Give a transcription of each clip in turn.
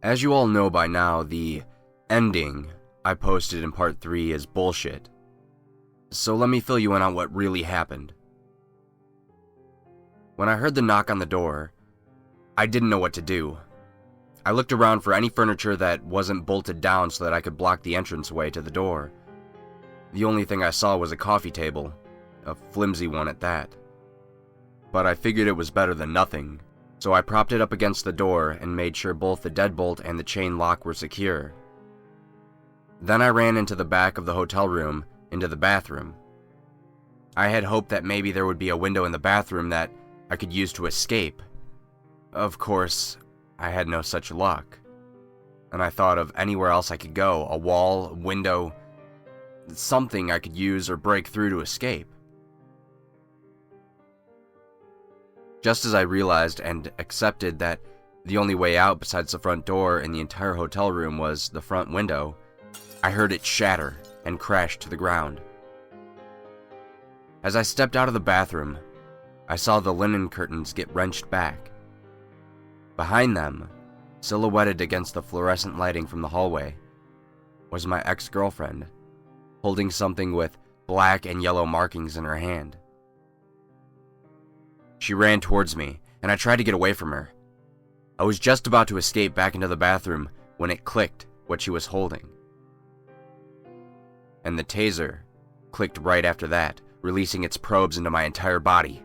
As you all know by now, the ending I posted in part 3 is bullshit. So let me fill you in on what really happened. When I heard the knock on the door, I didn't know what to do. I looked around for any furniture that wasn't bolted down so that I could block the entranceway to the door. The only thing I saw was a coffee table, a flimsy one at that. But I figured it was better than nothing, so I propped it up against the door and made sure both the deadbolt and the chain lock were secure. Then I ran into the back of the hotel room, into the bathroom. I had hoped that maybe there would be a window in the bathroom that I could use to escape. Of course, I had no such luck, and I thought of anywhere else I could go, a wall, a window, something I could use or break through to escape. Just as I realized and accepted that the only way out besides the front door in the entire hotel room was the front window, I heard it shatter and crash to the ground. As I stepped out of the bathroom, I saw the linen curtains get wrenched back. Behind them, silhouetted against the fluorescent lighting from the hallway, was my ex-girlfriend, holding something with black and yellow markings in her hand. She ran towards me, and I tried to get away from her. I was just about to escape back into the bathroom when it clicked what she was holding. And the taser clicked right after that, releasing its probes into my entire body.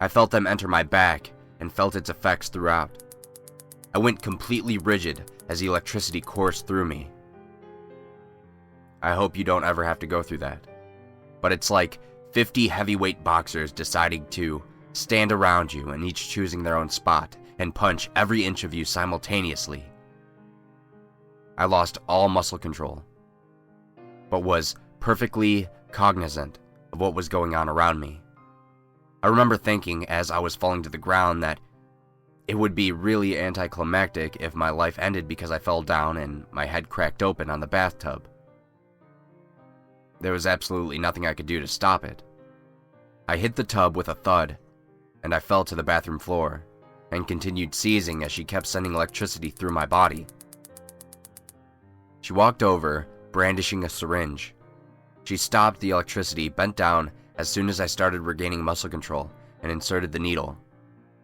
I felt them enter my back and felt its effects throughout. I went completely rigid as the electricity coursed through me. I hope you don't ever have to go through that. But it's like 50 heavyweight boxers deciding to stand around you and each choosing their own spot and punch every inch of you simultaneously. I lost all muscle control, but was perfectly cognizant of what was going on around me. I remember thinking as I was falling to the ground that it would be really anticlimactic if my life ended because I fell down and my head cracked open on the bathtub. There was absolutely nothing I could do to stop it. I hit the tub with a thud, and I fell to the bathroom floor, and continued seizing as she kept sending electricity through my body. She walked over, brandishing a syringe. She stopped the electricity, bent down as soon as I started regaining muscle control, and inserted the needle,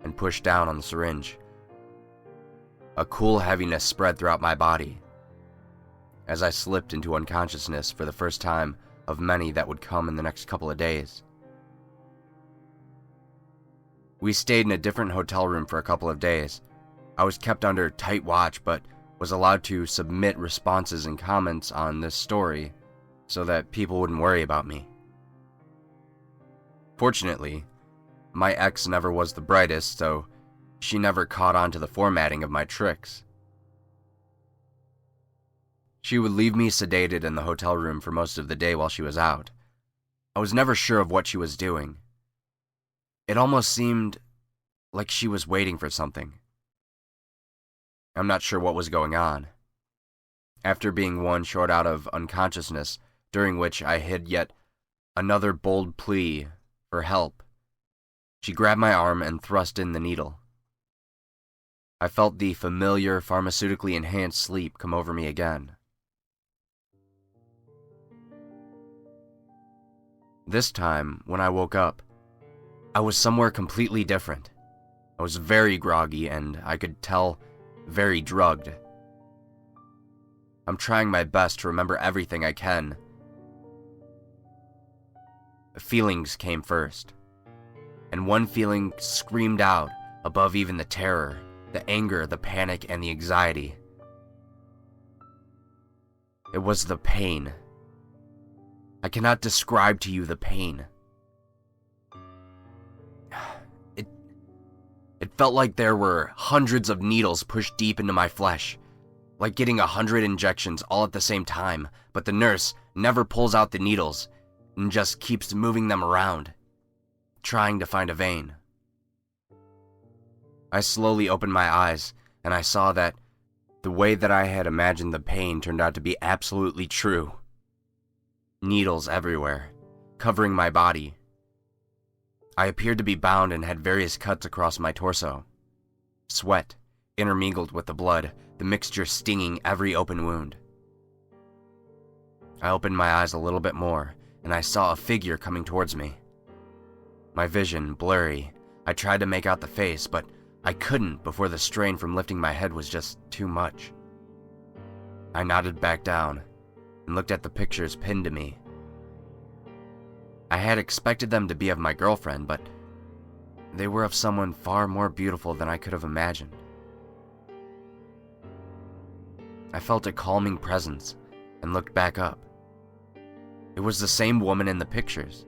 and pushed down on the syringe. A cool heaviness spread throughout my body, as I slipped into unconsciousness for the first time of many that would come in the next couple of days. We stayed in a different hotel room for a couple of days. I was kept under tight watch, but was allowed to submit responses and comments on this story so that people wouldn't worry about me. Fortunately, my ex never was the brightest, so she never caught on to the formatting of my tricks. She would leave me sedated in the hotel room for most of the day while she was out. I was never sure of what she was doing. It almost seemed like she was waiting for something. I'm not sure what was going on. After being one short out of unconsciousness, during which I hid yet another bold plea for help, she grabbed my arm and thrust in the needle. I felt the familiar, pharmaceutically enhanced sleep come over me again. This time, when I woke up, I was somewhere completely different. I was very groggy and I could tell very drugged. I'm trying my best to remember everything I can. Feelings came first, and one feeling screamed out above even the terror, the anger, the panic, and the anxiety. It was the pain. I cannot describe to you the pain. It felt like there were hundreds of needles pushed deep into my flesh, like getting 100 injections all at the same time, but the nurse never pulls out the needles and just keeps moving them around, trying to find a vein. I slowly opened my eyes, and I saw that the way that I had imagined the pain turned out to be absolutely true. Needles everywhere, covering my body. I appeared to be bound and had various cuts across my torso. Sweat intermingled with the blood, the mixture stinging every open wound. I opened my eyes a little bit more, and I saw a figure coming towards me. My vision blurry. I tried to make out the face, but I couldn't before the strain from lifting my head was just too much. I nodded back down and looked at the pictures pinned to me. I had expected them to be of my girlfriend, but they were of someone far more beautiful than I could have imagined. I felt a calming presence and looked back up. It was the same woman in the pictures.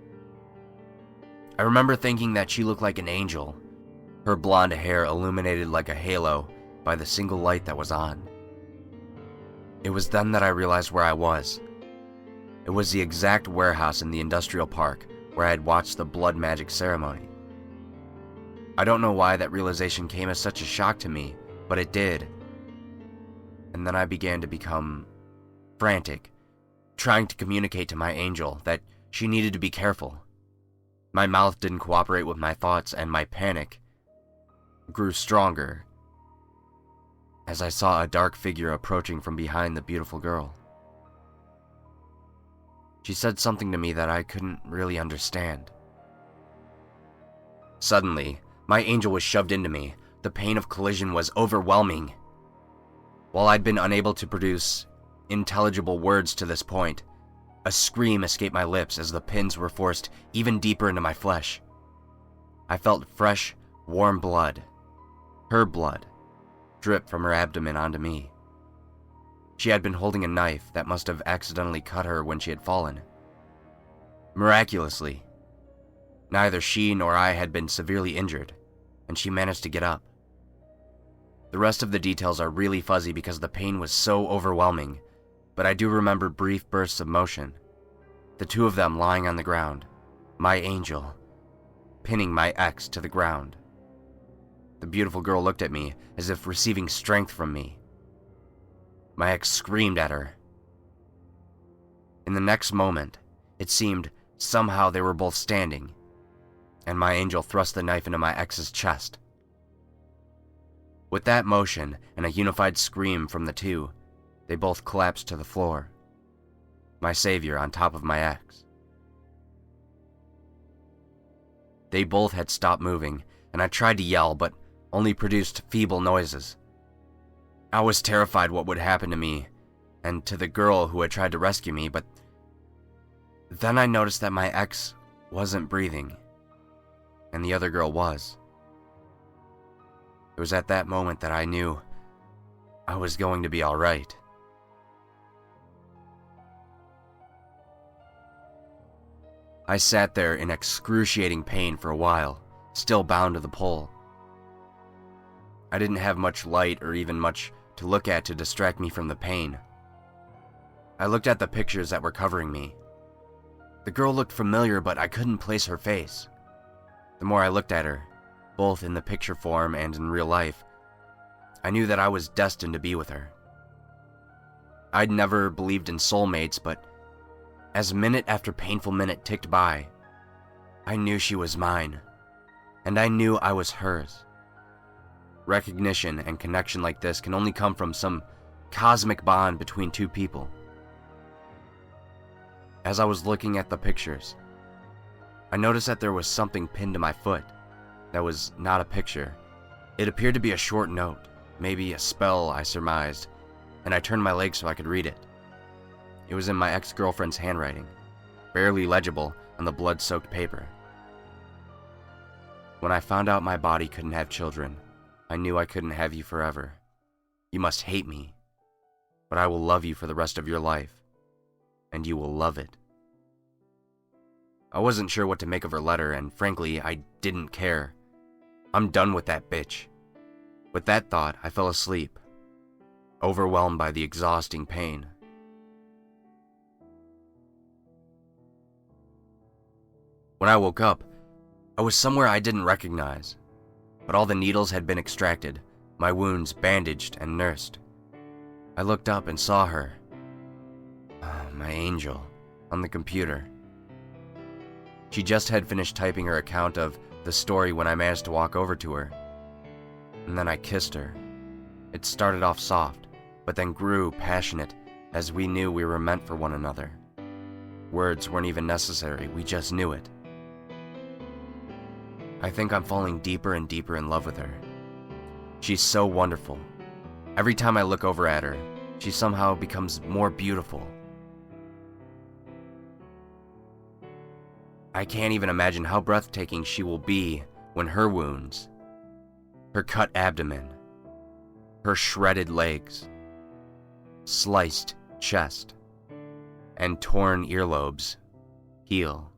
I remember thinking that she looked like an angel, her blonde hair illuminated like a halo by the single light that was on. It was then that I realized where I was. It was the exact warehouse in the industrial park where I had watched the blood magic ceremony. I don't know why that realization came as such a shock to me, but it did. And then I began to become frantic, trying to communicate to my angel that she needed to be careful. My mouth didn't cooperate with my thoughts, and my panic grew stronger as I saw a dark figure approaching from behind the beautiful girl. She said something to me that I couldn't really understand. Suddenly, my angel was shoved into me. The pain of collision was overwhelming. While I'd been unable to produce intelligible words to this point, a scream escaped my lips as the pins were forced even deeper into my flesh. I felt fresh, warm blood, her blood, drip from her abdomen onto me. She had been holding a knife that must have accidentally cut her when she had fallen. Miraculously, neither she nor I had been severely injured, and she managed to get up. The rest of the details are really fuzzy because the pain was so overwhelming, but I do remember brief bursts of motion. The two of them lying on the ground, my angel pinning my ex to the ground. The beautiful girl looked at me as if receiving strength from me. My ex screamed at her. In the next moment, it seemed somehow they were both standing, and my angel thrust the knife into my ex's chest. With that motion and a unified scream from the two, they both collapsed to the floor, my savior on top of my ex. They both had stopped moving, and I tried to yell, but only produced feeble noises. I was terrified what would happen to me and to the girl who had tried to rescue me, but then I noticed that my ex wasn't breathing, and the other girl was. It was at that moment that I knew I was going to be all right. I sat there in excruciating pain for a while, still bound to the pole. I didn't have much light or even much to look at to distract me from the pain. I looked at the pictures that were covering me. The girl looked familiar, but I couldn't place her face. The more I looked at her, both in the picture form and in real life, I knew that I was destined to be with her. I'd never believed in soulmates, but as minute after painful minute ticked by, I knew she was mine, and I knew I was hers. Recognition and connection like this can only come from some cosmic bond between two people. As I was looking at the pictures, I noticed that there was something pinned to my foot that was not a picture. It appeared to be a short note, maybe a spell, I surmised, and I turned my leg so I could read it. It was in my ex-girlfriend's handwriting, barely legible on the blood-soaked paper. When I found out my body couldn't have children, I knew I couldn't have you forever. You must hate me, but I will love you for the rest of your life, and you will love it. I wasn't sure what to make of her letter, and frankly, I didn't care. I'm done with that bitch. With that thought, I fell asleep, overwhelmed by the exhausting pain. When I woke up, I was somewhere I didn't recognize, but all the needles had been extracted, my wounds bandaged and nursed. I looked up and saw her, my angel, on the computer. She just had finished typing her account of the story when I managed to walk over to her, and then I kissed her, It started off soft, but then grew passionate as we knew we were meant for one another. Words weren't even necessary, we just knew it. I think I'm falling deeper and deeper in love with her. She's so wonderful. Every time I look over at her, she somehow becomes more beautiful. I can't even imagine how breathtaking she will be when her wounds, her cut abdomen, her shredded legs, sliced chest, and torn earlobes heal.